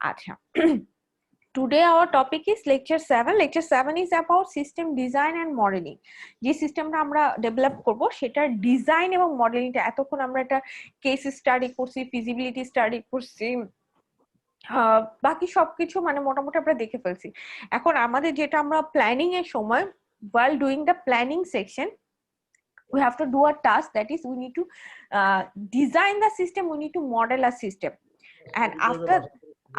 আচ্ছা, today our topic is lecture 7. Lecture 7 is about system design and modeling. যে সিস্টেমটা আমরা ডেভেলপ করব সেটার ডিজাইন এবং মডেলিংটা, এতক্ষণ আমরা একটা কেস স্টাডি করছি, ফিজিবিলিটি স্টাডি করছি, বাকি সবকিছু মানে মোটামুটি আমরা দেখে ফেলছি। এখন আমাদের যেটা আমরা প্ল্যানিং এর সময়, while doing the planning section, we have to do a task, that is we need to design the system, we need to model a system, and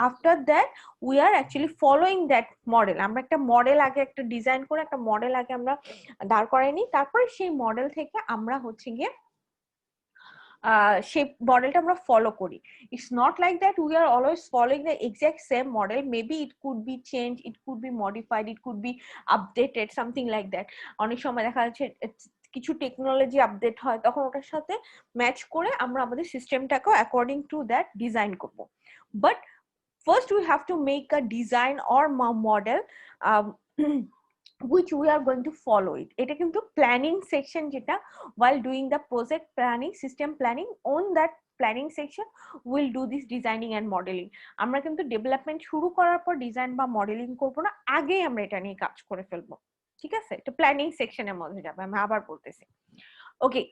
after that we are actually following that model. আমরা একটা model আগে একটা design করে একটা model আগে আমরা দাঁড় করাই নি, তারপরে সেই মডেল থেকে আমরা হচ্ছে গিয়ে সেই মডেলটা আমরা ফলো করি। It's not like that we are always following the exact same model, maybe it could be change, it could be modified, it could be updated, something like that. অনেক সময় দেখা যাচ্ছে কিছু টেকনোলজি আপডেট হয়, তখন ওটার সাথে ম্যাচ করে আমরা আমাদের সিস্টেমটাকেও অ্যাকর্ডিং টু দ্যাট ডিজাইন করব। But first we have to make a design or model which we are going to follow it. এটা কিন্তু প্ল্যানিং সেকশন, যেটা while doing the project planning, system planning, on that planning section we'll do this designing and modeling. আমরা কিন্তু development শুরু করার পর design বা modelling করব না, আগেই আমরা এটা নিয়ে কাজ করে ফেলবো, ঠিক আছে? এটা প্ল্যানিং সেকশনের মধ্যে যাবে, আমি আবার বলতেছি। ওকে,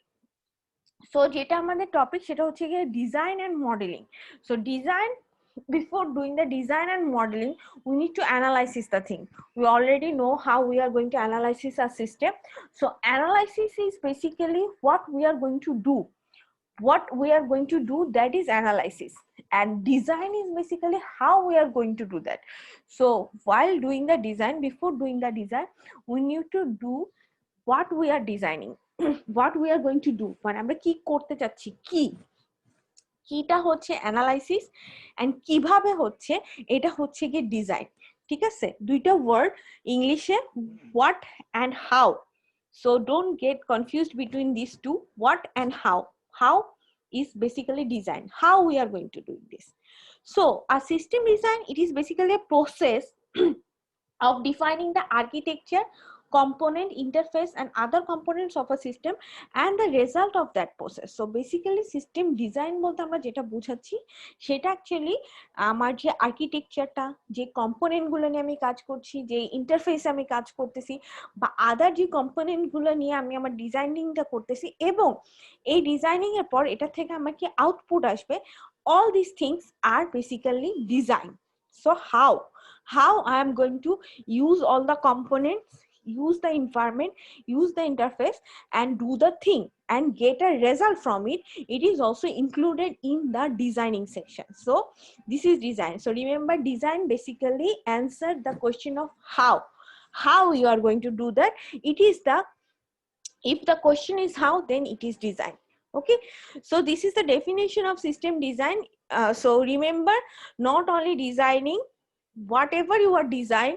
সো যেটা আমাদের টপিক সেটা হচ্ছে গিয়ে design and modelling. So design, before doing the design and modeling, we need to analyze the thing. We already know how we are going to analyze a system. So analysis is basically what we are going to do. What we are going to do, that is analysis, and design is basically how we are going to do that. So while doing the design, before doing the design, we need to do what we are designing. What we are going to do, মানে আমরা কি করতে চাচ্ছি, কিটা হচ্ছে analysis, and কিভাবে হচ্ছে এটা হচ্ছে কি ডিজাইন। ঠিক আছে, দুইটা ওয়ার্ড ইংলিশে, what and how. So don't get confused between this two, what and how. How is basically design, how we are going to do this. So a system design, it is basically a process of defining the architecture, component, interface and other components of a system and the result of that process. So basically system design বলতে আমরা যেটা বুঝাচ্ছি সেটা actually আমার যে আর্কিটেকচারটা, যে component গুলো নিয়ে আমি কাজ করছি, যে ইন্টারফেস আমি কাজ করতেছি, বা আদার যে কম্পোনেন্ট গুলো নিয়ে আমি আমার ডিজাইনিংটা করতেছি, এবং এই ডিজাইনিং এর পর এটা থেকে আমার কি আউটপুট আসবে, all these things are basically design. So how I am going to use all the components, use the environment, use the interface and do the thing and get a result from it, it is also included in the designing section. So this is design. So remember, design basically answer the question of how you are going to do that. It is the, if the question is how, then it is design. Okay, so this is the definition of system design. So remember, not only designing, whatever you are design,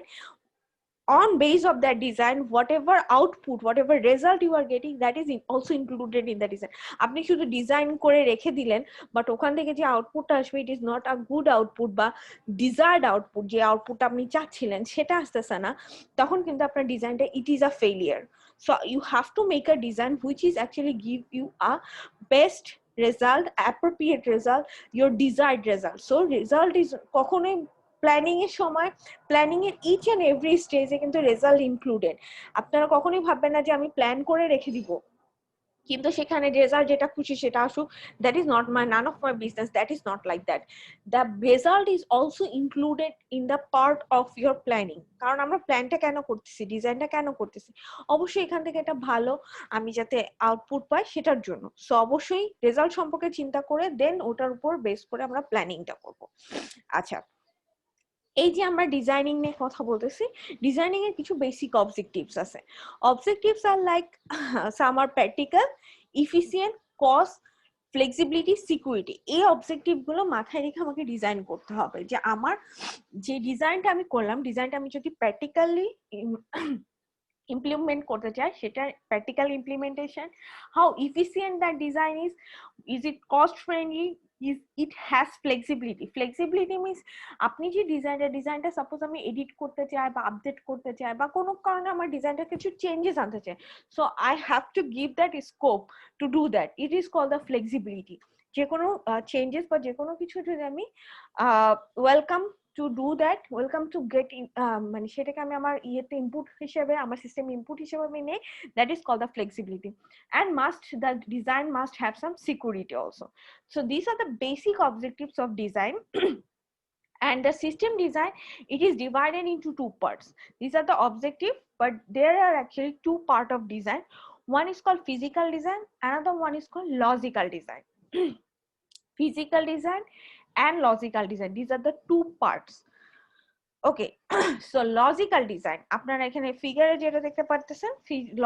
on base of that design, whatever output, whatever result you are getting, that is also included in the design. আপনি শুধু design করে রেখে দিলেন, but ওখান থেকে যে আউটপুটটা আসবে, it is not a good output বা ডিজায়ার্ড আউটপুট, যে আউটপুটটা আপনি চাচ্ছিলেন সেটা আসতেছে না, তখন কিন্তু আপনার ডিজাইনটা ইট is a failure. So you have to make a design which is actually give you a best result, appropriate result, your desired result. So result is কখনোই প্ল্যানিং এর সময়, প্ল্যানিং এর ইচ এন্ড এভরি স্টেজে কিন্তু result included. আপনারা কখনোই ভাববেন না যে আমি প্ল্যান করে রেখে দিব কিন্তু সেখানে রেজাল্ট যেটা খুশি সেটা আসুক, that is not my, none of my business, that is not like that. The result is also included in the part of your planning. কারণ আমরা প্ল্যানটা কেন করতেছি, ডিজাইনটা কেন করতেছি, অবশ্যই এখান থেকে এটা ভালো আমি যাতে আউটপুট পাই সেটার জন্য। সো অবশ্যই রেজাল্ট সম্পর্কে চিন্তা করে দেন ওটার উপর বেস করে আমরা প্ল্যানিংটা করব। আচ্ছা, এই যে আমরা ডিজাইনিং নিয়ে কথা বলতেছি, ডিজাইনিং এর কিছু বেসিক অবজেক্টিভস আছে। Objectives are like some are practical, efficient, cost, flexibility, security. এই অবজেক্টিভ গুলো মাথায় রেখে আমাকে ডিজাইন করতে হবে, যে আমার যে ডিজাইনটা আমি করলাম, ডিজাইনটা আমি যদি প্র্যাকটিক্যালি implement করতে চাই, সেটা practical implementation, how efficient that design is it cost friendly, is it has flexibility. Flexibility means আপনি যে ডিজাইনটা সাপোজ আমি এডিট করতে চাই বা আপডেট করতে চাই বা কোনো কারণে আমার ডিজাইনটা কিছু চেঞ্জেস আনতে চাই, so I have to give that scope to do that, it is called the flexibility. যে কোনো চেঞ্জেস বা যে কোনো কিছু যদি আমি welcome to do that, welcome to get in, মানে সেটাকে আমি আমার ইয়েতে ইনপুট হিসেবে আমার সিস্টেম ইনপুট হিসেবে আমি নেই, that is called the flexibility. And the design must have some security also. So these are the basic objectives of design. And the system design, it is divided into two parts. These are the objective, but there are actually two parts of design. One is called physical design, another one is called logical design. Physical design and logical design, these are the two parts. Okay. So logical design, আপনারা এখানে ফিগারে যেটা দেখতে পারতেছেন,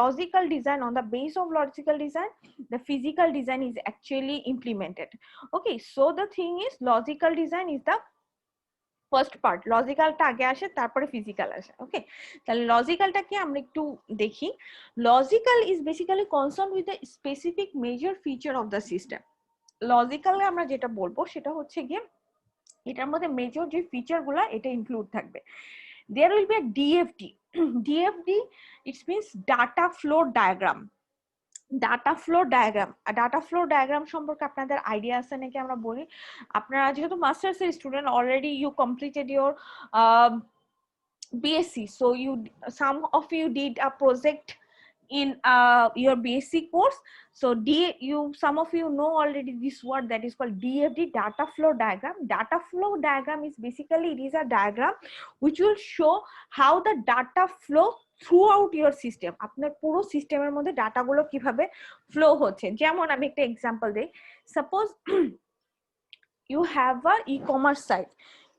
logical design, on the base of logical design the physical design is actually implemented. Okay, so the thing is logical design is the first part, লজিক্যালটা আগে আসে তারপরে physical আসে। ওকে, তাহলে লজিক্যালটা কি আমরা একটু দেখি। Logical is basically concern with the specific major feature of the system. লজিক্যালে আমরা যেটা বলবো সেটা হচ্ছে গিয়ে এটার মধ্যে মেজর যে ফিচার গুলা এটা ইনক্লুড থাকবে। There will be a DFD. DFD it's means data flow diagram. Data flow diagram, data flow diagram সম্পর্কে আপনাদের আইডিয়া আছে নাকি আমরা বলি। আপনারা যেহেতু মাস্টার্স এর student, already you completed your BSc, so some of you did a project in your BSc course. So some of you know already this word that is called DFD, data flow diagram. Data flow diagram is basically, it is a diagram which will show how the data flow throughout your system. আপনার পুরো সিস্টেমের মধ্যে ডাটাগুলো কিভাবে flow হচ্ছে। যেমন আমি একটা এক্সাম্পল দেই, suppose you have a e-commerce site.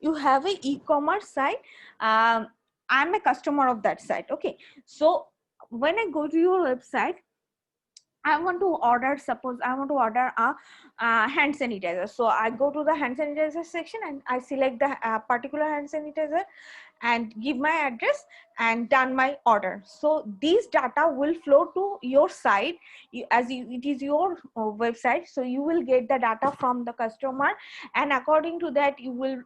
You have a e-commerce site. I'm a customer of that site. Okay, so when I go to your website, I want to order, suppose I want to order a hand sanitizer. So I go to the hand sanitizer section and I select the particular hand sanitizer and give my address and done my order. So these data will flow to your site it is your website. So you will get the data from the customer, and according to that you will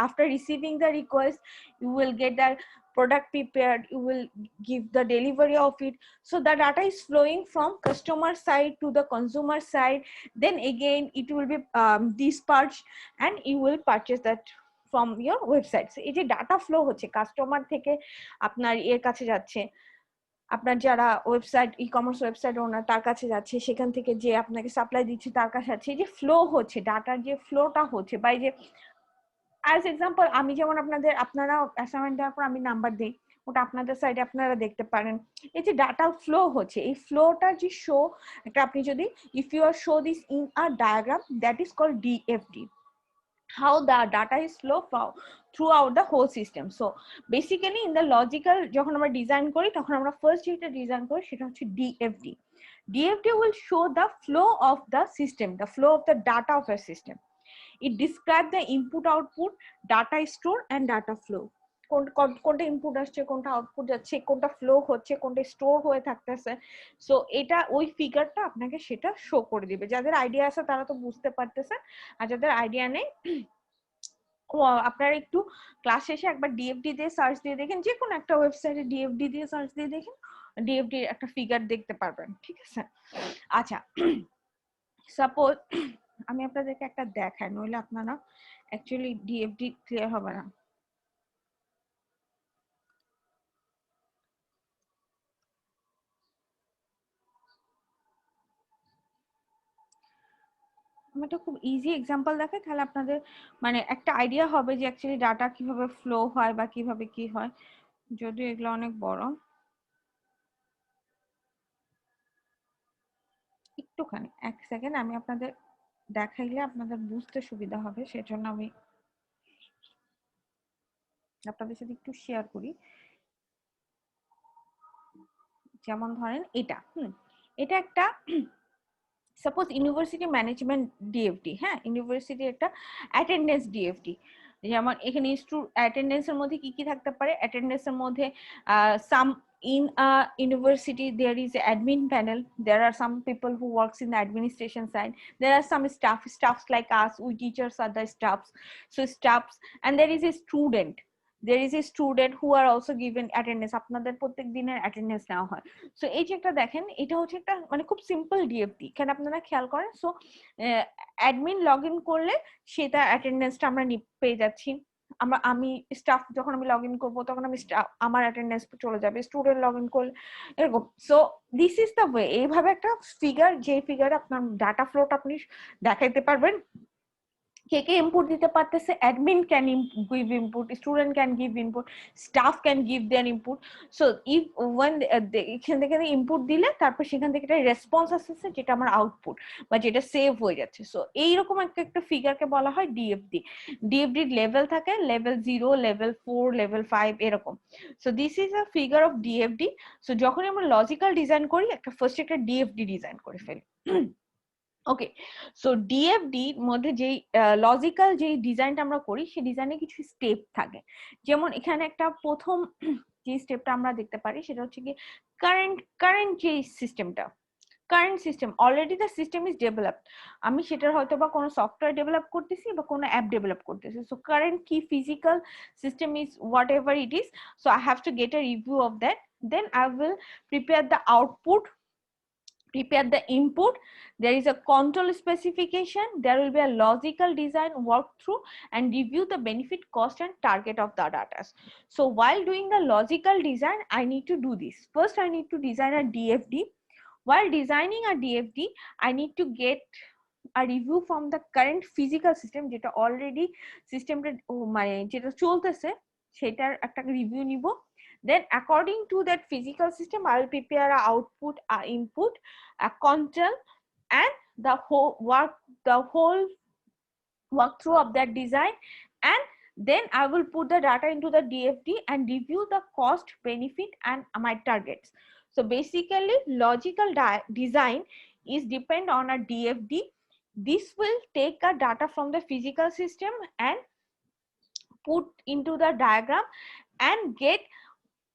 after receiving the request, you will get the product prepared, you will give the delivery of it. So the data is flowing from customer side to the consumer side, then again it will be dispatched and you will purchase that from your website. So এই যে data flow হচ্ছে customer থেকে আপনার এর কাছে যাচ্ছে, আপনার যারা ওয়েবসাইট ই-কমার্স ওয়েবসাইট ওনার তার কাছে যাচ্ছে, সেখান থেকে যে আপনাকে সাপ্লাই দিচ্ছে তার কাছে যাচ্ছে, এই যে ফ্লো হচ্ছে ডাটার যে ফ্লোটা হচ্ছে, বা এই যে অ্যাজ এক্সাম্পল আমি যেমন আপনারা অ্যাসাইনমেন্ট দেওয়ার পর আমি নাম্বার দিই, ওটা আপনাদের সাইডে আপনারা দেখতে পারেন। এই যে ডাটা ফ্লো হচ্ছে, এই ফ্লোটা যে শো একটা আপনি যদি if you are show this in a diagram, that is called DFD, how the data is flow throughout the whole system. So basically in the logical যখন আমরা ডিজাইন করি তখন আমরা ফার্স্ট যেটা ডিজাইন করি সেটা হচ্ছে ডিএফডি. ডিএফডি will show the flow of the system, the flow of the data of a system. It describes the input output, data store and data flow. কোনটা ইনপুট আসছে, কোনটা আউটপুট যাচ্ছে, কোনটা ফ্লো হচ্ছে, কোনটা স্টোর হয়ে থাকতেছে। সো এটা ওই ফিগারটা আপনাকে সেটা শো করে দিবে। যাদের আইডিয়া আছে তারা তো বুঝতে পারতেছে, আর যাদের আইডিয়া নেই আপনারা একটু ক্লাস শেষে একবার ডিএফডি দিয়ে সার্চ দিয়ে দেখেন, যে কোনো একটা ওয়েবসাইটে ডিএফডি দিয়ে সার্চ দিয়ে দেখেন, ডিএফডি একটা ফিগার দেখতে পারবেন। ঠিক আছে, আচ্ছা সাপোজ আমি আপনাদেরকে একটা দেখাই, নইলে আপনারা অ্যাকচুয়ালি ডিএফডি ক্লিয়ার হবে না। আমি একটা খুব ইজি এক্সাম্পল দেখাই, তাহলে আপনাদের মানে একটা আইডিয়া হবে যে অ্যাকচুয়ালি ডাটা কিভাবে ফ্লো হয় বা কিভাবে কি হয়, যদিও এগুলো অনেক বড়। একটুখানি এক সেকেন্ড আমি আপনাদের দেখাইলে আপনাদের বুঝতে সুবিধা হবে, সেজন্য আমি আপনাদের সাথে একটু শেয়ার করি। যেমন ধরেন এটা একটা সাপোজ ইউনিভার্সিটি ম্যানেজমেন্ট ডিএফডি, হ্যাঁ ইউনিভার্সিটি একটা অ্যাটেন্ডেন্স ডিএফডি। যেমন এখানে অ্যাটেন্ডেন্সের মধ্যে কি কি থাকতে পারে, অ্যাটেন্ডেন্সের মধ্যে সাম in a university there is an admin panel, there are some people who works in the administration side, there are some staffs like us, we teachers are the staffs, so staffs, and there is a student, who are also given attendance, আপনাদের প্রত্যেক দিনের attendance নেওয়া হয়। So এই যে একটা দেখেন, এটা হচ্ছে একটা মানে খুব সিম্পল ডিএফডি, এখানে আপনারা খেয়াল করেন। সো অ্যাডমিন লগ ইন করলে সেটা অ্যাটেন্ডেন্সটা আমরা পেয়ে যাচ্ছি। আমি স্টাফ যখন আমি লগ ইন করবো তখন আমি আমার অ্যাটেন্ডেন্স চলে যাবে, স্টুডেন্ট লগ ইন করলে এরকম। So this is the way, এইভাবে একটা ফিগার, যে ফিগারে আপনার ডাটা ফ্লোটা আপনি দেখাইতে পারবেন। কে কে ইনপুট দিতে পারতেছে, admin can give input, student can give input, staff can give there input. So if one এখান থেকে ইনপুট দিলে তারপর সেখান থেকে একটা রেসপন্স আসতেছে যেটা আমার আউটপুট বা যেটা সেভ হয়ে যাচ্ছে। সো এইরকম একটা ফিগারকে বলা হয় ডিএফডি। ডিএফডির লেভেল থাকে, লেভেল 0, লেভেল 4, লেভেল 5 এরকম। So this is a figure of ডিএফডি। So যখন আমরা লজিক্যাল ডিজাইন করি ফার্স্ট একটা ডিএফডি ডিজাইন করে ফেলি। ওকে, সো ডিএফডি মধ্যে যেই লজিক্যাল যেই ডিজাইনটা আমরা করি সেই ডিজাইনে কিছু স্টেপ থাকে। যেমন এখানে একটা প্রথম যে স্টেপটা আমরা দেখতে পারি সেটা হচ্ছে কি কারেন্ট যে সিস্টেমটা, current system already the system is developed, আমি সেটার হয়তো বা কোনো সফটওয়্যার ডেভেলপ করতেছি বা কোনো অ্যাপ ডেভেলপ করতেছি। সো কারেন্ট কি physical system is whatever it is, so I have to get a review of that, then I will prepare the output, prepare the input, there is a control specification, there will be a logical design walkthrough and review the benefit, cost and target of the data. So while doing the logical design I need to do this. First I need to design a DFD. While designing a DFD I need to get a review from the current physical system যেটা already সিস্টেমটা মানে যেটা চলতেছে সেটার একটা review নিব। Then according to that physical system I will prepare a output, a input, a control and the whole walkthrough of that design, and then I will put the data into the DFD and review the cost, benefit and my targets. So basically logical design is depend on a DFD. This will take a data from the physical system and put into the diagram and get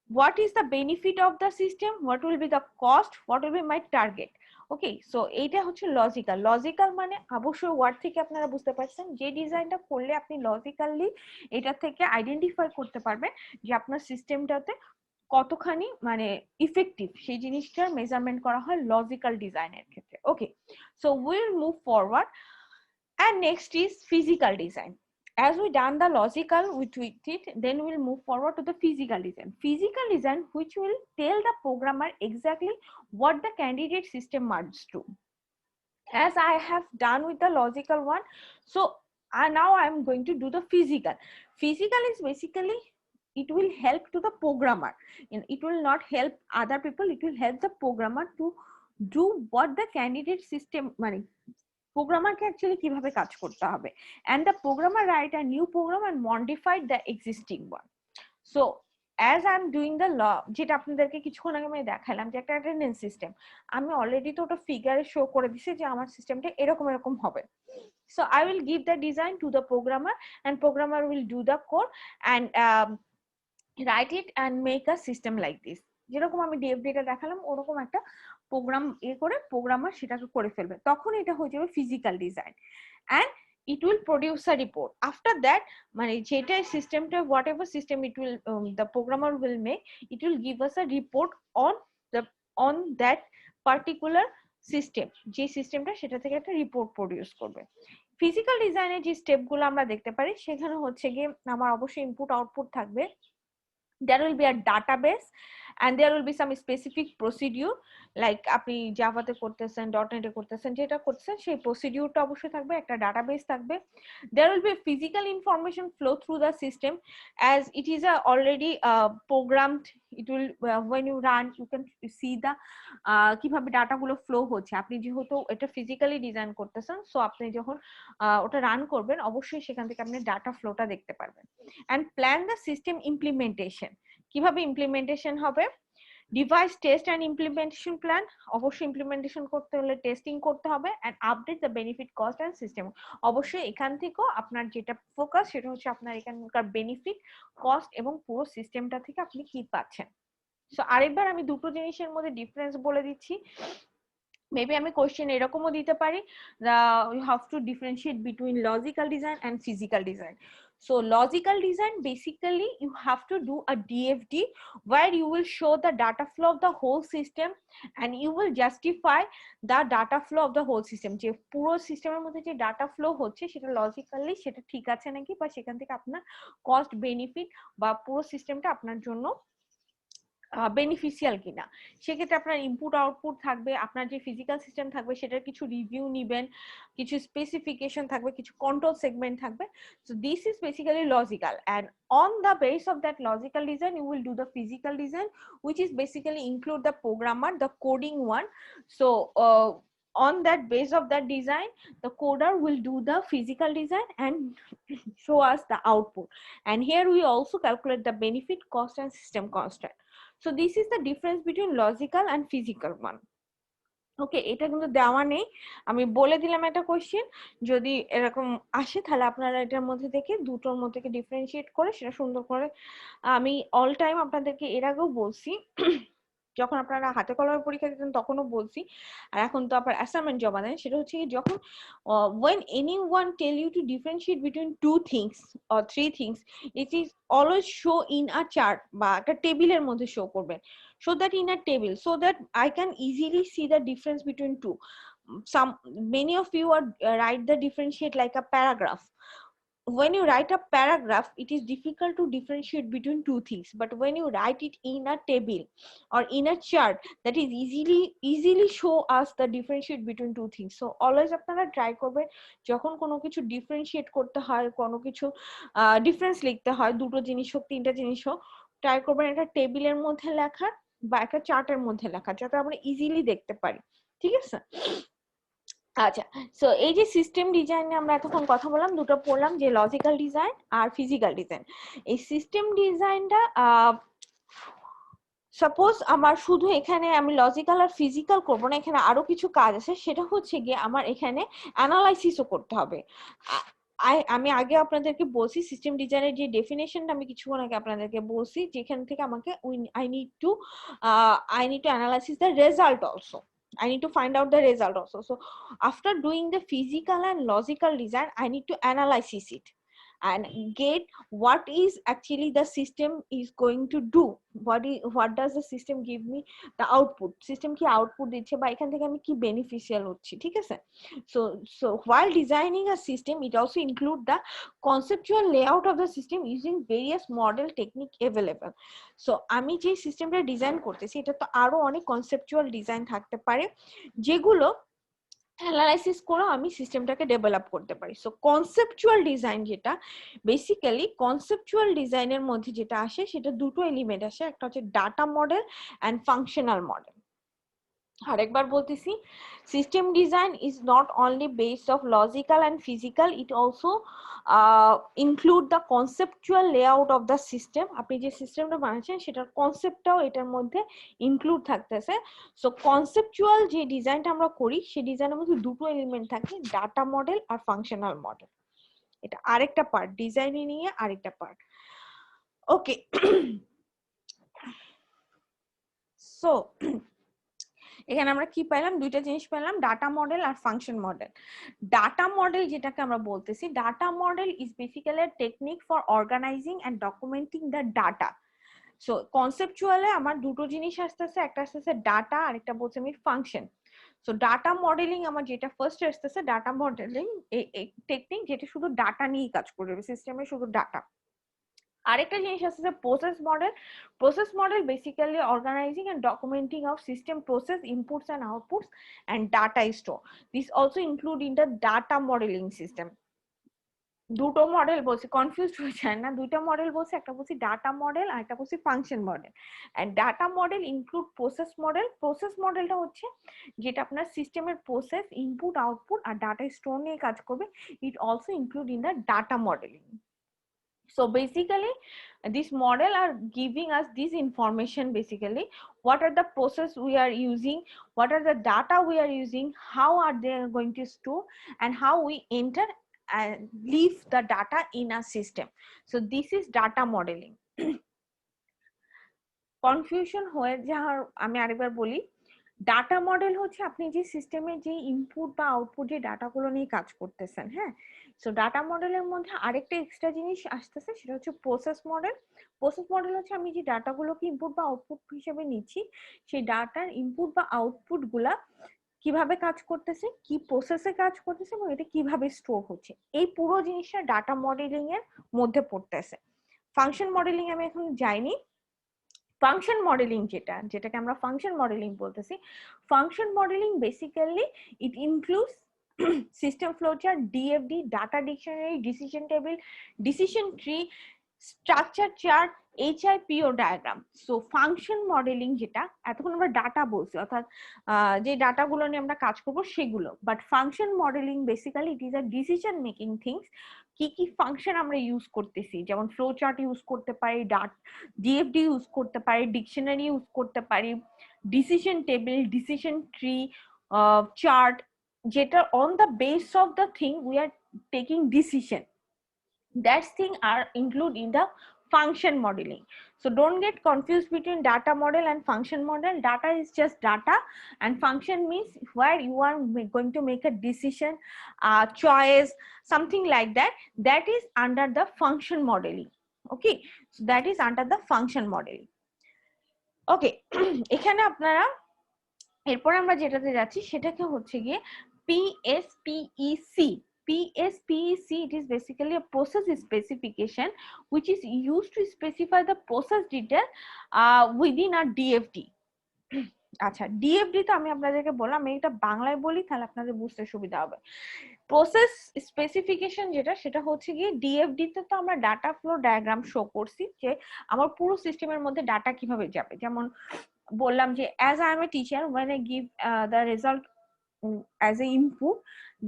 what is the benefit of the system, what will be the cost, what will be my target. Okay, so এইটা হচ্ছে logical. Logical মানে অবশ্যই word থেকে আপনারা বুঝতে পারছেন যে ডিজাইনটা করলে আপনি লজিক্যালি এটা থেকে আইডেন্টিফাই করতে পারবেন যে আপনার সিস্টেমটাতে কতখানি মানে ইফেক্টিভ, সেই জিনিসটার মেজারমেন্ট করা হয় লজিক্যাল ডিজাইনের ক্ষেত্রে। Okay, so will move forward and next is physical design. As we done the logical with it, then we'll move forward to the physical design. Physical design which will tell the programmer exactly what the candidate system must do. As I have done with the logical one, so now I'm going to do the physical. Physical is basically it will help to the programmer, it will not help other people, it will help the programmer to do what the candidate system মানে প্রোগ্রামারকে actually কিভাবে কাজ করতে হবে, and the programmer write a new program and modify the existing one. So as I'm doing the law, যেটা আপনাদেরকে কিছুক্ষণ আগে আমি দেখালাম যে একটা অ্যাটেন্ডেন্স সিস্টেম, আমি অলরেডি তো ওটা ফিগারে শো করে দিছি যে আমার সিস্টেমটা এরকম এরকম হবে। So I will give the design to the programmer and programmer will do the code and write it and make a system like this. যেরকম আমি ডিএফডিটা দেখালাম ওরকম একটা প্রোগ্রাম করে প্রোগ্রামার সেটাকে করে ফেলবে, তখন এটা হয়ে যাবে physical design and it will produce a report. After that মানে যেটা সিস্টেমটা whatever system it will the programmer will make, it will give us a report on that particular system, যে সিস্টেমটা সেটা থেকে একটা রিপোর্ট প্রডিউস করবে। ফিজিক্যাল ডিজাইনের যে স্টেপগুলো আমরা দেখতে পারি সেখানে হচ্ছে গিয়ে আমার অবশ্যই ইনপুট আউটপুট থাকবে, there will be a database and there will be some specific procedure like আপনি জাভাতে করতেছেন, ডটনেটে করতেছেন, যেটা করতেছেন সেই প্রসিডিউরটা অবশ্যই থাকবে, একটা ডাটাবেস থাকবে। there will be physical information flow through the system as it is a already programmed, it will when you run you can see the কিভাবে ডাটাগুলো ফ্লো হচ্ছে। আপনি যেহেতু এটা ফিজিক্যালি ডিজাইন করতেছেন সো আপনি যখন ওটা রান করবেন অবশ্যই সেখান থেকে আপনি ডাটা ফ্লোটা দেখতে পারবেন। and plan the system implementation, কিভাবে ইমপ্লিমেন্টেশন হবে, device test and implementation plan, অবশ্যই ইমপ্লিমেন্টেশন করতে হলে টেস্টিং করতে হবে and update the benefit cost and system. অবশ্যই এখান থেকেও আপনার যেটা ফোকাস সেটা হচ্ছে আপনার এখানকার বেনিফিট, কস্ট এবং পুরো সিস্টেমটা থেকে আপনি কি পাচ্ছেন। সো আরেকবার আমি দুটো জিনিসের মধ্যে ডিফারেন্স বলে দিচ্ছি, মেবি আমি কোশ্চেন এরকমও দিতে পারি, you have to differentiate between logical design and physical design. So logical design, basically you have to do a DFD where you will show the data flow of the whole system and you will justify the data flow of the whole system, যে পুরো সিস্টেমের মধ্যে যে data flow হচ্ছে সেটা logically সেটা ঠিক আছে নাকি, বা সেখান থেকে আপনার কস্ট বেনিফিট বা পুরো সিস্টেমটা আপনার জন্য বেনিফিশিয়াল কিনা। সেক্ষেত্রে আপনার ইনপুট আউটপুট থাকবে, আপনার যে ফিজিক্যাল সিস্টেম থাকবে সেটার কিছু রিভিউ নিবেন, কিছু স্পেসিফিকেশন থাকবে, কিছু কন্ট্রোল সেগমেন্ট থাকবে। So this is basically logical, and on the base of that logical design you will do the physical design, which is basically include the programmer, the coding one. So on that base of that design the coder will do the physical design and show us the output, and here we also calculate the benefit, cost and system constant. So this is the difference between logical and physical one. ওকে, এটা কিন্তু দেওয়া নেই, আমি বলে দিলাম একটা question, যদি এরকম আসে তাহলে আপনারা এটার মধ্যে থেকে দুটোর মধ্যে থেকে ডিফারেন্সিয়েট করে সেটা সুন্দর করে, আমি অল টাইম আপনাদেরকে এর আগেও বলছি যখন আপনারা হাতে কলমে পরীক্ষা দিতেন তখনও বলছি, আর এখন তো আপনার অ্যাসাইনমেন্ট জমা দেন, সেটা হচ্ছে কি যখন when anyone tell you to differentiate between two things or three things, it is always show in a chart বা একটা টেবিলের মধ্যে শো করবেন, show that in a table so that I can easily see the difference between two. Many of you are write the differentiate like a paragraph. When you write a paragraph it is difficult to differentiate between two things, but when you write it in a table or in a chart, that is easily show us the differentiate between two things. So always আপনারা try করবেন যখন কোনো কিছু differentiate করতে হয়, কোনো কিছু difference লিখতে হয়, দুটো জিনিস হোক তিনটা জিনিস হোক, ট্রাই করবেন একটা টেবিলের মধ্যে লেখার বা একটা চার্টের মধ্যে লেখার, যাতে আমরা ইজিলি দেখতে পারি, ঠিক আছে? আচ্ছা, সো এই যে সিস্টেম ডিজাইনে আমরা এতক্ষণ কথা বললাম, দুটো পড়লাম, যে লজিক্যাল ডিজাইন আর ফিজিক্যাল ডিজাইন। এই সিস্টেম ডিজাইনটা সাপোজ আমার শুধু এখানে আমি লজিক্যাল আর ফিজিক্যাল করবো না, এখানে আরো কিছু কাজ আছে, সেটা হচ্ছে গিয়ে আমার এখানে অ্যানালাইসিসও করতে হবে। আমি আগে আপনাদেরকে বলছি সিস্টেম ডিজাইনের যে ডেফিনেশনটা আমি কিছুক্ষণ আগে আপনাদেরকে বলছি, যেখান থেকে আমাকে I need to analyze the result also. I need to find out the result also. So after doing the physical and logical design, I need to analyze it and get what is actually the system is going to do, what does the system give me the output, system কি output দিচ্ছে বা এখান থেকে আমি কি beneficial হচ্ছি, ঠিক আছে? So while designing a system it also include the conceptual layout of the system using various model technique available. So আমি যে সিস্টেমটা ডিজাইন করতেছি এটা তো আরো অনেক কনসেপচুয়াল ডিজাইন থাকতে পারে যেগুলো অ্যানালাইসিস করে আমি সিস্টেমটাকে ডেভেলপ করতে পারি। সো কনসেপচুয়াল ডিজাইন যেটা, বেসিক্যালি কনসেপচুয়াল ডিজাইনের মধ্যে যেটা আসে সেটা দুটো এলিমেন্ট আসে, একটা হচ্ছে data model and functional model. আরেকবার বলতেছি, system design is not only based of logical and physical, it also include the conceptual layout of the system. আপনি যে সিস্টেমটা বানাচ্ছেন সেটার কনসেপ্টটাও এটার মধ্যে ইনক্লুড থাকতেছে। সো কনসেপচুয়াল যে ডিজাইনটা আমরা করি সেই ডিজাইনের মধ্যে দুটো এলিমেন্ট থাকে, ডাটা মডেল আর ফাংশনাল মডেল। এটা আরেকটা পার্ট, ডিজাইনে নিয়ে আরেকটা পার্ট। ওকে, সো এখানে আমরা কি পেলাম, দুইটা জিনিস পেলাম, ডাটা মডেল আর ফাংশন মডেল। ডাটা মডেল যেটাকে আমরা বলতেছি, data model is basically a technique for organizing and documenting the data. So কনসেপচুয়ালে আমার দুটো জিনিস আসতেছে, একটা আসতেছে ডাটা আর একটা বলছি আমি ফাংশন। সো ডাটা মডেলিং আমার যেটা ফার্স্ট আসতেছে, ডাটা মডেলিং এই টেকনিক যেটা শুধু ডাটা নিয়ে কাজ করবে, সিস্টেমে শুধু ডাটা। আরেকটা জিনিস আছে process model. Process model basically organising and documenting of system process inputs and outputs and data store. This also include in the data modelling system. দুটো মডেল বলছি, কনফিউজড হয়ে যায় না, দুইটা মডেল বলছি, একটা বলছি ডাটা মডেল আর একটা বলছি function model. And data model include process model. Process মডেলটা হচ্ছে যেটা আপনার সিস্টেমের প্রসেস ইনপুট আউটপুট আর ডাটা স্টোর নিয়ে কাজ করবে, it also include in the data modelling. So basically this model are giving us this information, basically what are the process we are using, what are the data we are using, how are they going to store, and how we enter and leave the data in a system. So this is data modeling. Confusion হয়ে যাওয়ার আমি আরেকবার বলি, data model হচ্ছে আপনি যে সিস্টেমে যে ইনপুট বা আউটপুট যে ডাটাগুলো নিয়ে কাজ করতেছেন, হ্যাঁ। সো ডাটা মডেলের মধ্যে আরেকটা এক্সট্রা জিনিস আসতেছে, সেটা হচ্ছে প্রসেস মডেল। প্রসেস মডেল হচ্ছে আমি যে ডাটাগুলোকে ইনপুট বা আউটপুট হিসেবে নিচ্ছি, সেই ডাটার ইনপুট বা আউটপুট গুলা কিভাবে কাজ করতেছে, কি প্রসেসে কাজ করতেছে এবং এটা কিভাবে স্টোর হচ্ছে, এই পুরো জিনিসটা ডাটা মডেলিং এর মধ্যে পড়তেছে। ফাংশন মডেলিং আমি এখন যাইনি। ফাংশন মডেলিং যেটাকে আমরা ফাংশন মডেলিং বলতেছি, function modelling basically it includes system flowchart, ডিএফডি, data dictionary, decision table, decision tree, structure chart, HIPO diagram. So function modelling যেটা এতক্ষণ আমরা ডাটা বলছি, অর্থাৎ যে ডাটাগুলো নিয়ে আমরা কাজ করব সেগুলো, but function modelling basically it is a decision making things. কি কি ফাংশন আমরা ইউজ করতেছি, যেমন ফ্লো চার্ট ইউজ করতে পারি, ডিএফডি ইউজ করতে পারি, ডিকশনারি ইউজ করতে পারি, decision table, decision tree, chart, যেটা on the base of the thing we are taking decision, that thing are included in the function modeling. So don't get confused between data model and function model. Data is just data, and function means where you are going to make a decision, choice, something like that. That is under the function modeling. Okay, so that is under the function modeling. Okay, এখানে আপনারা এরপর আমরা যেটাতে যাচ্ছি সেটাকে হচ্ছে গিয়ে PSPEC. PSPEC, it is basically a process specification which is used to specify the process detail within a DFD. আচ্ছা, ডিএফডি তো আমি আপনাদেরকে বললাম, আমি এটা বাংলায় বলি তাহলে আপনাদের বুঝতে সুবিধা হবে। প্রসেস স্পেসিফিকেশন যেটা, সেটা হচ্ছে গিয়ে ডিএফডি তে তো আমরা ডাটা ফ্লো ডায়াগ্রাম শো করছি যে আমার পুরো সিস্টেমের মধ্যে ডাটা কিভাবে যাবে। যেমন বললাম যে as I am a teacher, when I give the result as a input,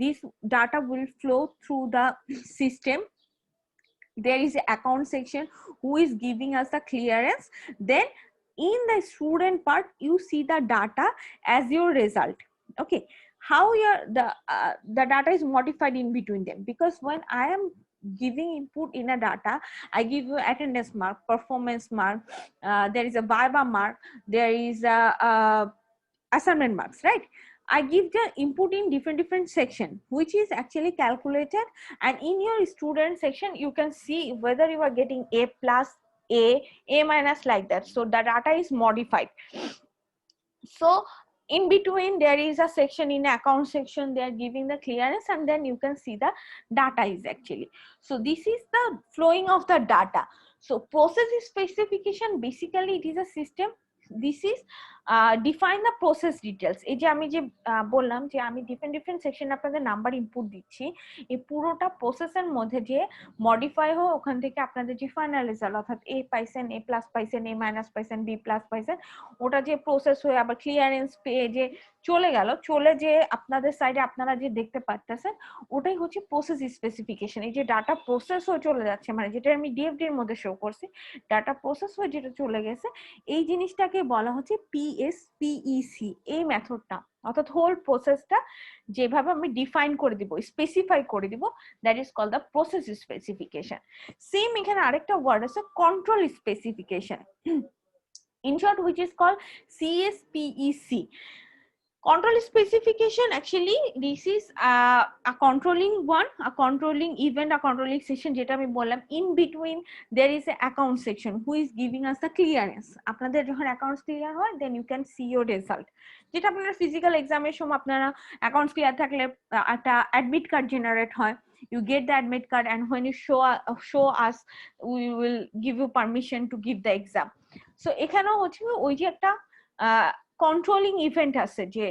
this data will flow through the system. There is an account section who is giving us the clearance. Then in the student part you see the data as your result. Okay, how the data is modified in between them, because when I am giving input in a data, I give you attendance mark, performance mark, there is a viva mark, there is a assignment marks, right? I give the input in different section which is actually calculated, and in your student section you can see whether you are getting A plus, A minus, like that. So the data is modified. So in between there is a section, in account section they are giving the clearance, and then you can see the data is actually. So this is the flowing of the data. So process specification, basically it is a system. This is define the process details. এই যে আমি যে বললাম যে আমি different section আপনাদের number input দিচ্ছি, এই পুরোটা প্রসেসের মধ্যে যে মডিফাই হয় ওখান থেকে আপনাদের যে ফাইনাল রেজাল্ট, অর্থাৎ এ পাইছেন, এ প্লাস পাইছেন, এ মাইনাস পাইছেন, বি প্লাস পাইছেন, ওটা যে প্রসেস হয়ে আবার ক্লিয়ারেন্স পেয়ে যে চলে গেল, চলে যে আপনাদের সাইডে আপনারা যে দেখতে পাচ্ছেন, ওটাই হচ্ছে প্রসেস স্পেসিফিকেশন। এই যে ডাটা প্রসেস হয়ে চলে যাচ্ছে, মানে যেটা আমি ডিএফডি এর মধ্যে শো করছি, ডাটা প্রসেস হয়ে যেটা চলে গেছে, এই জিনিসটাকে বলা হচ্ছে PSPEC, এই মেথডটা, অর্থাৎ হোল প্রসেসটা যেভাবে আমি ডিফাইন করে দিব, স্পেসিফাই করে দিব, that is called the process specification. Same এখানে আরেকটা ওয়ার্ড আছে, control specification, in short, which is called CSPEC. Control specification, actually this is a controlling one, a controlling event, a controlling section, যেটা আমি বললাম in between there is a account section who is giving us the clearance. আপনাদের যখন accounts clear হয় then you can see your result, যেটা আপনারা physical এক্সামের সময় আপনারা অ্যাকাউন্টস ক্লিয়ার থাকলে একটা অ্যাডমিট কার্ড জেনারেট হয়, you get the admit card, and when you show us, we will give you permission to give the exam. So এখানেও হচ্ছে ওই যে একটা controlling event আছে যে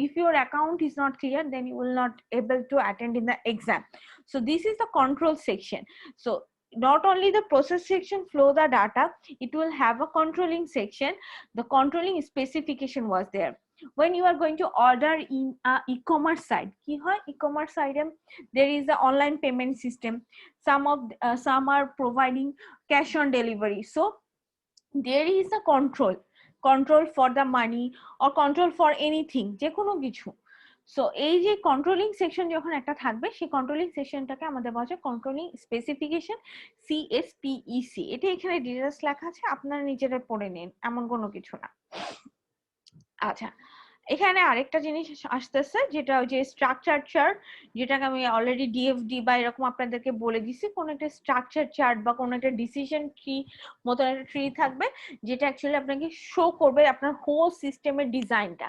if your account is not clear then you will not able to attend in the exam. So this is the control section. So not only the process section flow the data, it will have a controlling section. The controlling specification was there. When you are going to order in a e-commerce site, ki hoy e-commerce site there is a online payment system, some are providing cash on delivery, so there is a control for the money or control for anything, যে কোনো কিছু। So এই যে controlling section যখন একটা থাকবে, সেই controlling সেকশনটাকে আমাদের বলা হয় কন্ট্রোলিং স্পেসিফিকেশন, CSPEC। এটা এখানে ডিটেইলস লেখা আছে, আপনারা নিজেরা পড়ে নিন, এমন কোনো কিছু না। আচ্ছা, এখানে আরেকটা জিনিস আসতেছে, যেটা ওই যে স্ট্রাকচার চার্ট, যেটাকে আমি অলরেডি ডিএফডি বা এরকম আপনাদেরকে বলে দিছি, কোন একটা স্ট্রাকচার চার্ট বা কোন একটা ডিসিশন ট্রি মতন একটা ট্রি থাকবে, যেটা অ্যাকচুয়ালি আপনাকে শো করবে আপনার হোল সিস্টেমের ডিজাইনটা।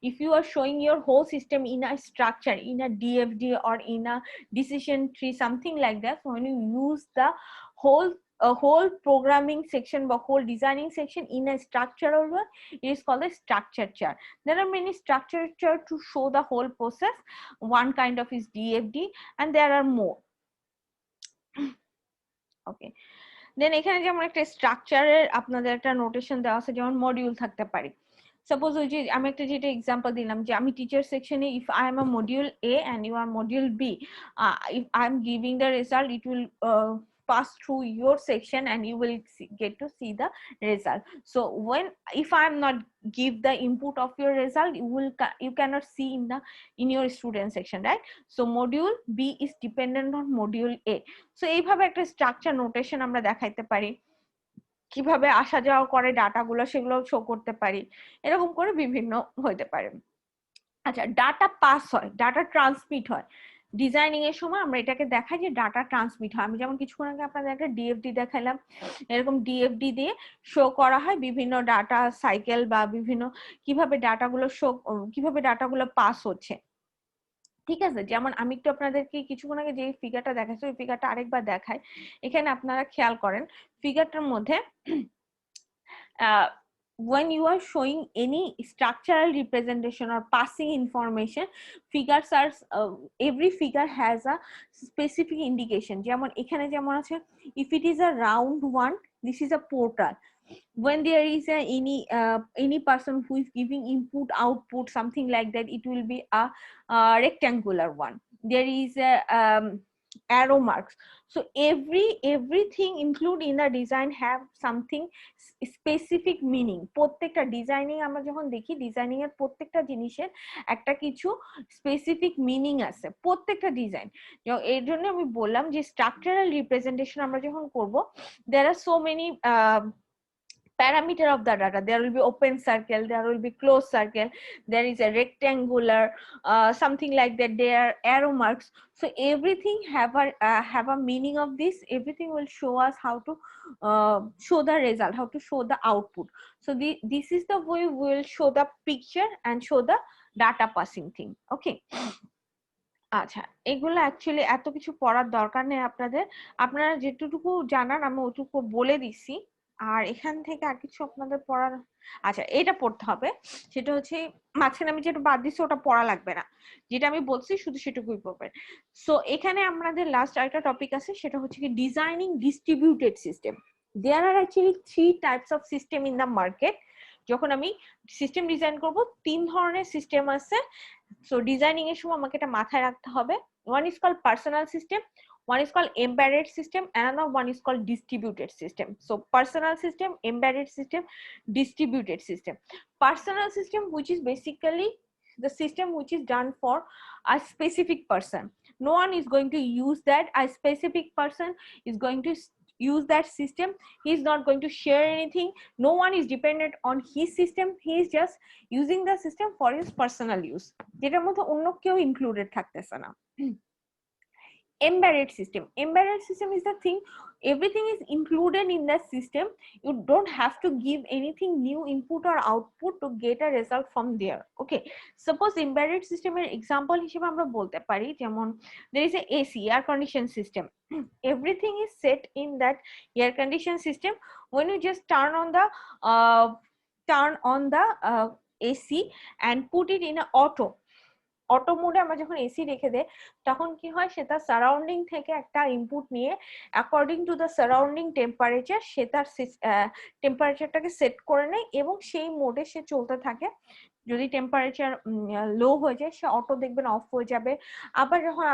If you are showing your whole system in a structure, in a DFD or in a decision tree, something like that, so when you use the whole a whole programming section or whole designing section in a structural one, it is called a structure chart. There are many structure chart to show the whole process. One kind of is DFD and there are more. Okay, then এখানে যেমন একটা স্ট্রাকচারের আপনাদের একটা notation দেওয়া আছে, যেমন module থাকতে পারে। সাপোজ ওই যে আমি একটা যেটা এক্সাম্পল দিলাম, যে আমি টিচার সেকশনে if I am a module A and you are module B, if I am giving the result, it will pass through your section and you will get to see the result. So when if I am not give the input of your result, you cannot see in your student section, right? So module B is dependent on module A. So এইভাবে একটা structure notation আমরা দেখাইতে পারি, কিভাবে আসা যাওয়া করে ডাটাগুলো সেগুলো শো করতে পারি, এরকম করে বিভিন্ন হইতে পারে। আচ্ছা, ডাটা পাস হয়, ডাটা ট্রান্সমিট হয় ডিজাইনিং এর সময়, আমরা এটাকে দেখাই যে ডাটা ট্রান্সমিট হয়। আমি যেমন কিছুক্ষণ আগে আপনাদের একটা ডিএফডি দেখাইলাম, এরকম ডিএফডি দিয়ে শো করা হয় বিভিন্ন ডাটা সাইকেল বা বিভিন্ন কিভাবে ডাটাগুলো শো, কিভাবে ডাটাগুলো পাস হচ্ছে। ঠিক আছে, যেমন আমি একটু আপনাদেরকে কিছুক্ষণ আগে যে ফিগারটা দেখাচ্ছি ওই ফিগারটা আরেকবার দেখাই। এখানে আপনারা খেয়াল করেন ফিগারটার মধ্যে when you are showing any structural representation or passing information, figures are every figure has a specific indication. যেমন এখানে যেমন আছে, if it is a round one, this is a portal. When there is any person who is giving input output something like that, it will be a rectangular one. There is a arrow marks. So everything included in the design have something specific meaning. প্রত্যেকটা designing আমরা যখন দেখি, designing এর প্রত্যেকটা জিনিসের একটা কিছু specific meaning আছে প্রত্যেকটা ডিজাইন। এর জন্য আমি বললাম যে স্ট্রাকচারাল রিপ্রেজেন্টেশন আমরা যখন করব, there are so many parameter of the data. There will be open circle, there will be closed circle, there is a rectangular, something like that, there are arrow marks. So everything have a meaning of this. Everything will show us how to show the result, how to show the output. So this is the way we will show the picture and show the data passing thing. Okay, আচ্ছা, এগুলো actually এত কিছু পড়ার দরকার নেই আপনাদের, আপনারা যেটুকু জানান আমি ওটুকু বলে দিছি। আর এখান থেকে আর কিছু আপনাদের পড়ার, আচ্ছা এটা পড়তে হবে, সেটা হচ্ছে মাঝখানে আমি যেটা বাদ দিচ্ছি ওটা পড়া লাগবে না, যেটা আমি বলছি শুধু সেটুকুই পড়বেন। সো এখানে আমাদের লাস্ট আরেকটা টপিক আছে, সেটা হচ্ছে কি designing distributed system. There are actually 3 types of system in the market. যখন আমি সিস্টেম ডিজাইন করব 3 ধরনের সিস্টেম আছে। সো ডিজাইনিং এর সময় আমাকে এটা মাথায় রাখতে হবে। One is called personal system, one is called embedded system, another one is called distributed system. So personal system, embedded system, distributed system. Personal system, which is basically the system which is done for a specific person. No one is going to use that. A specific person is going to use that system. He is not going to share anything. No one is dependent on his system. He is just using the system for his personal use. যেটার মধ্যে অন্য কেউ included থাকতেছে না। Embedded system, embedded system is the thing, everything is included in that system. You don't have to give anything new input or output to get a result from there. Okay, suppose embedded system এর example হিসেবে আমরা বলতে পারি, যেমন there is a AC, air condition system. Everything is set in that air condition system. When you just turn on the AC and put it in a auto মোডে আমরা যখন AC রেখে দেই, তখন কি হয়, সেটা সারাউন্ডিং থেকে একটা ইনপুট নিয়ে according to the surrounding temperature সে তার টেম্পারেচারটাকে সেট করে নেয় এবং সেই মোডে সে চলতে থাকে। যদি টেম্পারেচার লো হয়ে যায় সে অটো দেখবেন অফ হয়ে যাবে, আবার যখন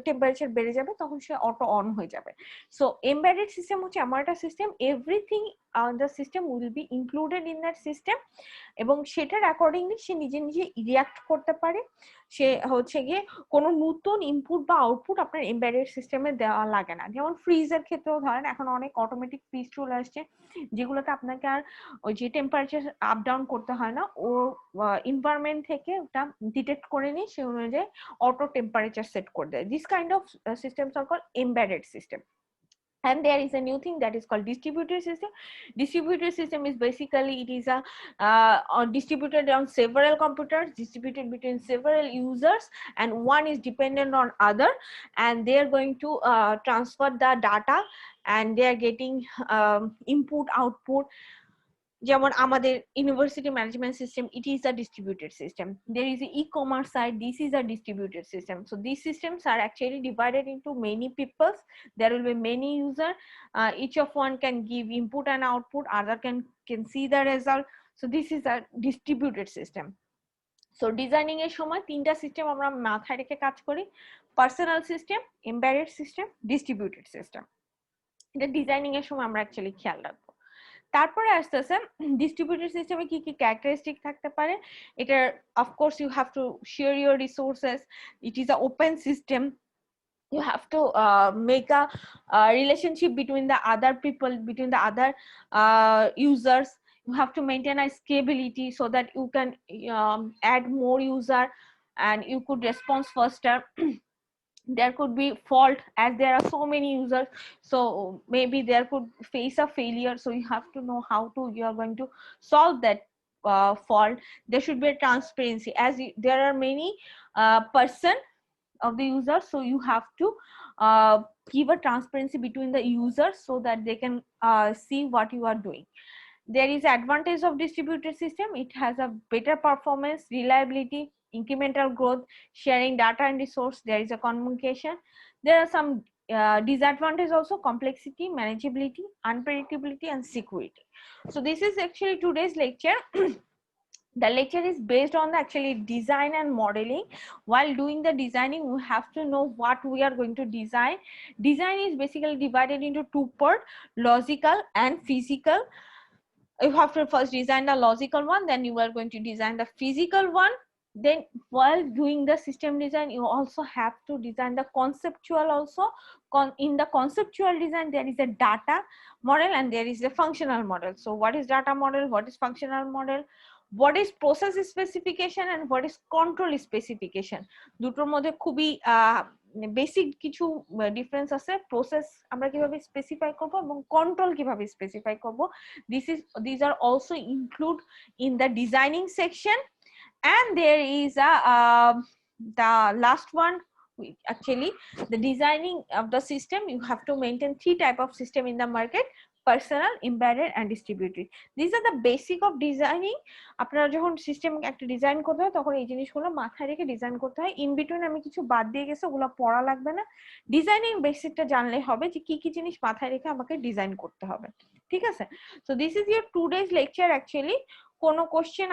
টেম্পারেচার বেড়ে যাবে তখন সে অটো অন হয়ে যাবে। সো এমবেডেড সিস্টেম হচ্ছে এমন একটা system, everything the system will be included in that system এবং সেটার অ্যাকর্ডিংলি সে নিজে নিজে রিয়াক্ট করতে পারে। সে হচ্ছে গিয়ে কোনো নতুন ইনপুট বা আউটপুট আপনার এমবেডেড সিস্টেমে দেওয়া লাগে না। যেমন ফ্রিজের ক্ষেত্রেও ধরেন এখন অনেক অটোমেটিক ফ্রিজ চলে আসছে, যেগুলোতে আপনাকে আর ওই যে টেম্পারেচার আপ ডাউন করতে হয় না, ও এনভায়রনমেন্ট থেকে ওটা ডিটেক্ট করে নিয়ে সেই অনুযায়ী অটো টেম্পারেচার সেট করে দেয়। This kind of systems are called embedded system. And there is a new thing that is called distributed system. Distributed system is basically it is a distributed on several computers, distributed between several users, and one is dependent on other, and they are going to transfer the data, and they are getting input output. যেমন আমাদের university management system, it is a distributed system. there is a e-commerce side, this is a distributed system. So these systems are actually divided into many peoples, there will be many user, each of one can give input and output, other can see the result. So this is a distributed system. So designing এর সময় তিনটা system আমরা মাথায় রেখে কাজ করি: personal system, embedded system, distributed system. এটা designing এর সময় আমরা অ্যাকচুয়ালি খেয়াল রাখবো। তারপরে আসতেছে ডিস্ট্রিবিউটেড সিস্টেমে কি কি ক্যারেক্টারিস্টিক থাকতে পারে। এটা of course you have to share your resources, it is a open system, you have to make a relationship between the other people, between the other users. You have to maintain a scalability so that you can add more user and you could respond faster. There could be fault as there are so many users, so maybe there could face a failure, so you have to know how to you are going to solve that fault. There should be a transparency as there are many person of the user, so you have to give a transparency between the users so that they can see what you are doing. There is advantage of distributed system, it has a better performance, reliability, incremental growth, sharing data and resource, there is a communication. There are some disadvantage also: complexity, manageability, unpredictability, and security. So this is actually today's lecture. The lecture is based on the actually design and modeling. While doing the designing, we have to know what we are going to design. Design is basically divided into two parts: logical and physical. You have to first design the logical one, then you are going to design the physical one. Then while doing the system design, you also have to design the conceptual also. In the conceptual design, there is a data model and there is a functional model. So what is data model, what is functional model, what is process specification, and what is control specification? দুটোর মধ্যে খুবই basic কিছু difference আছে। Process আমরা কিভাবে specify করব এবং control কিভাবে স্পেসিফাই করব, these are also include in the designing section. And there is a the last one, actually the designing of the system, you have to maintain three type of system in the market: personal, embedded, and distributed. These are the basic of designing. আপনারা যখন system একটা design করতে হয় তখন এই জিনিসগুলো মাথায় রেখে ডিজাইন করতে হয়। ইন বিটুইন আমি কিছু বাদ দিয়ে গেছি, ওগুলো পড়া লাগবে না, ডিজাইনিং বেসিকটা জানলে হবে যে কি কি জিনিস মাথায় রেখে আমাকে ডিজাইন করতে হবে। ঠিক আছে? So this is your today's lecture. Actually কোনো কোশ্চেন